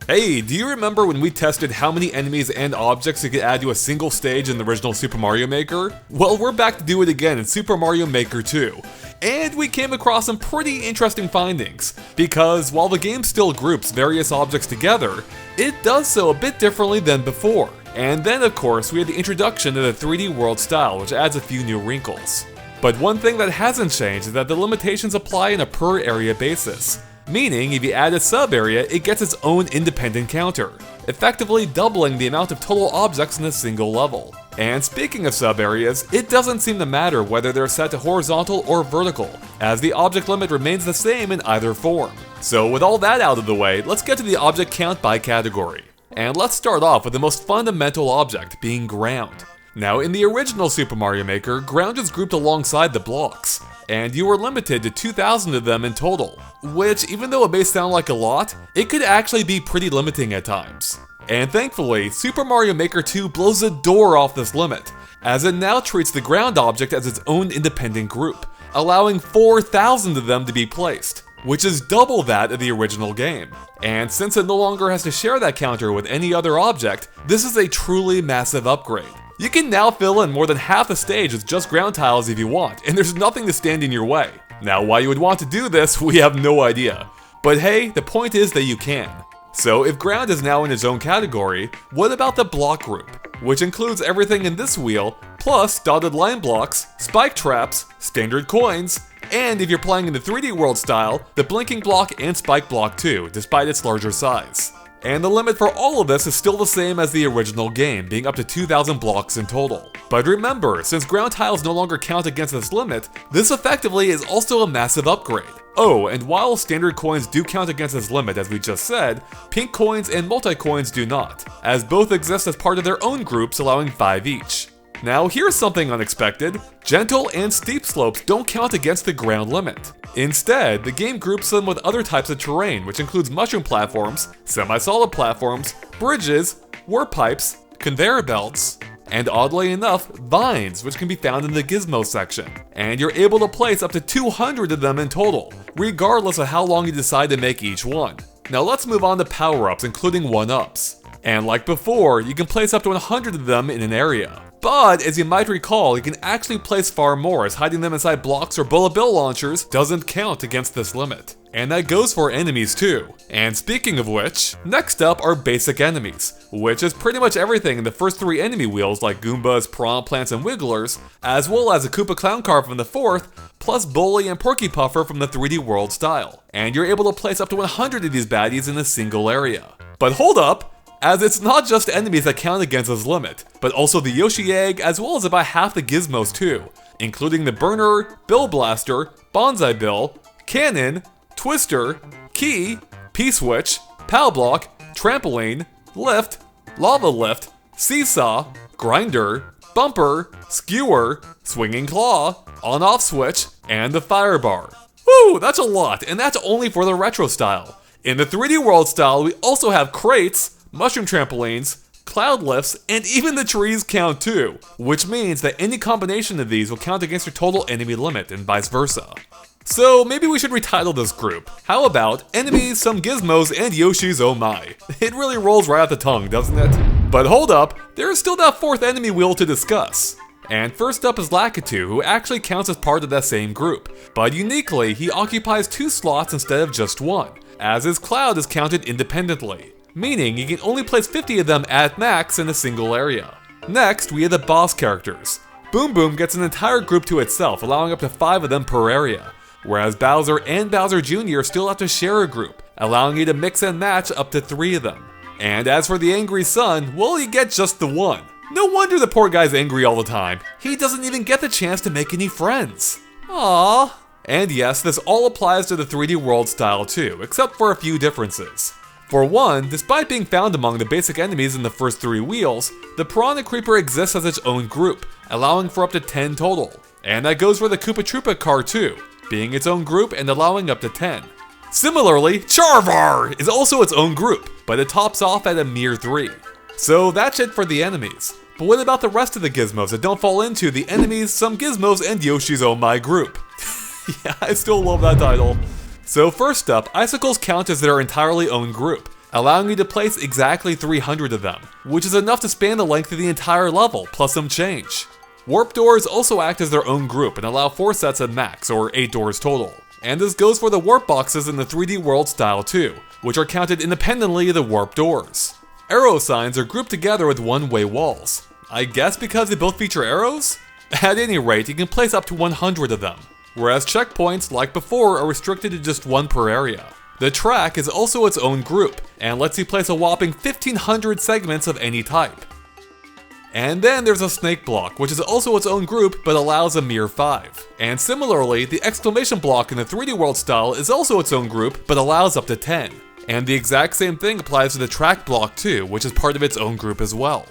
Hey, do you remember when we tested how many enemies and objects you could add to a single stage in the original Super Mario Maker? Well, we're back to do it again in Super Mario Maker 2. And we came across some pretty interesting findings, because while the game still groups various objects together, it does so a bit differently than before. And then of course we had the introduction to the 3D world style, which adds a few new wrinkles. But one thing that hasn't changed is that the limitations apply on a per area basis. Meaning, if you add a sub-area, it gets its own independent counter, effectively doubling the amount of total objects in a single level. And speaking of sub-areas, it doesn't seem to matter whether they're set to horizontal or vertical, as the object limit remains the same in either form. So with all that out of the way, let's get to the object count by category. And let's start off with the most fundamental object, being ground. Now, in the original Super Mario Maker, ground is grouped alongside the blocks, and you were limited to 2,000 of them in total, which, even though it may sound like a lot, it could actually be pretty limiting at times. And thankfully, Super Mario Maker 2 blows the door off this limit, as it now treats the ground object as its own independent group, allowing 4,000 of them to be placed, which is double that of the original game. And since it no longer has to share that counter with any other object, this is a truly massive upgrade. You can now fill in more than half the stage with just ground tiles if you want, and there's nothing to stand in your way. Now, why you would want to do this, we have no idea. But hey, the point is that you can. So if ground is now in its own category, what about the block group? Which includes everything in this wheel, plus dotted line blocks, spike traps, standard coins, and if you're playing in the 3D world style, the blinking block and spike block too, despite its larger size. And the limit for all of this is still the same as the original game, being up to 2,000 blocks in total. But remember, since ground tiles no longer count against this limit, this effectively is also a massive upgrade. Oh, and while standard coins do count against this limit as we just said, pink coins and multi-coins do not, as both exist as part of their own groups allowing 5 each. Now here's something unexpected, gentle and steep slopes don't count against the ground limit. Instead, the game groups them with other types of terrain, which includes mushroom platforms, semi-solid platforms, bridges, warp pipes, conveyor belts, and oddly enough, vines, which can be found in the gizmos section. And you're able to place up to 200 of them in total, regardless of how long you decide to make each one. Now let's move on to power-ups, including 1-ups. And like before, you can place up to 100 of them in an area. But, as you might recall, you can actually place far more, as hiding them inside blocks or bullet bill launchers doesn't count against this limit. And that goes for enemies too. And speaking of which, next up are basic enemies, which is pretty much everything in the first 3 enemy wheels like Goombas, Piranha Plants, and Wigglers, as well as a Koopa Clown Car from the 4th, plus Bully and Porky Puffer from the 3D world style. And you're able to place up to 100 of these baddies in a single area. But hold up! As it's not just enemies that count against this limit, but also the Yoshi Egg as well as about half the gizmos too, including the Burner, Bill Blaster, Bonsai Bill, Cannon, Twister, Key, P-Switch, Pow Block, Trampoline, Lift, Lava Lift, Seesaw, Grinder, Bumper, Skewer, Swinging Claw, On-Off Switch, and the Fire Bar. Woo, that's a lot, and that's only for the retro style. In the 3D world style, we also have crates, mushroom trampolines, cloud lifts, and even the trees count too, which means that any combination of these will count against your total enemy limit and vice versa. So maybe we should retitle this group. How about Enemies, Some Gizmos, and Yoshi's Oh My? It really rolls right off the tongue, doesn't it? But hold up, there is still that 4th enemy wheel to discuss. And first up is Lakitu, who actually counts as part of that same group, but uniquely, he occupies 2 slots instead of just 1, as his cloud is counted independently, meaning you can only place 50 of them at max in a single area. Next, we have the boss characters. Boom Boom gets an entire group to itself, allowing up to 5 of them per area, whereas Bowser and Bowser Jr. still have to share a group, allowing you to mix and match up to 3 of them. And as for the Angry Son, well, you get just the 1. No wonder the poor guy's angry all the time. He doesn't even get the chance to make any friends. Aww. And yes, this all applies to the 3D world style too, except for a few differences. For one, despite being found among the basic enemies in the first 3 wheels, the Piranha Creeper exists as its own group, allowing for up to 10 total. And that goes for the Koopa Troopa car too, being its own group and allowing up to 10. Similarly, Charvar is also its own group, but it tops off at a mere 3. So that's it for the enemies. But what about the rest of the gizmos that don't fall into the Enemies, Some Gizmos, and Yoshi's Oh My group? Yeah, I still love that title. So first up, icicles count as their entirely own group, allowing you to place exactly 300 of them, which is enough to span the length of the entire level, plus some change. Warp doors also act as their own group and allow 4 sets at max, or 8 doors total. And this goes for the warp boxes in the 3D World style too, which are counted independently of the warp doors. Arrow signs are grouped together with one-way walls. I guess because they both feature arrows? At any rate, you can place up to 100 of them, whereas checkpoints, like before, are restricted to just 1 per area. The track is also its own group, and lets you place a whopping 1500 segments of any type. And then there's a snake block, which is also its own group, but allows a mere 5. And similarly, the exclamation block in the 3D World style is also its own group, but allows up to 10. And the exact same thing applies to the track block too, which is part of its own group as well.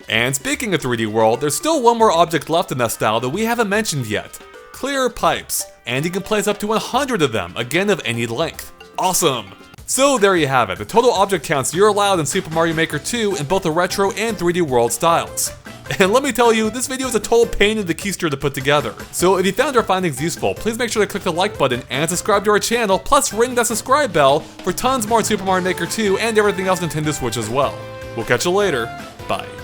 And speaking of 3D World, there's still one more object left in that style that we haven't mentioned yet. Clear pipes, and you can place up to 100 of them, again of any length. Awesome! So there you have it, the total object counts you're allowed in Super Mario Maker 2 in both the retro and 3D World styles. And let me tell you, this video is a total pain in the keister to put together. So if you found our findings useful, please make sure to click the like button and subscribe to our channel, plus ring that subscribe bell for tons more Super Mario Maker 2 and everything else Nintendo Switch as well. We'll catch you later, bye.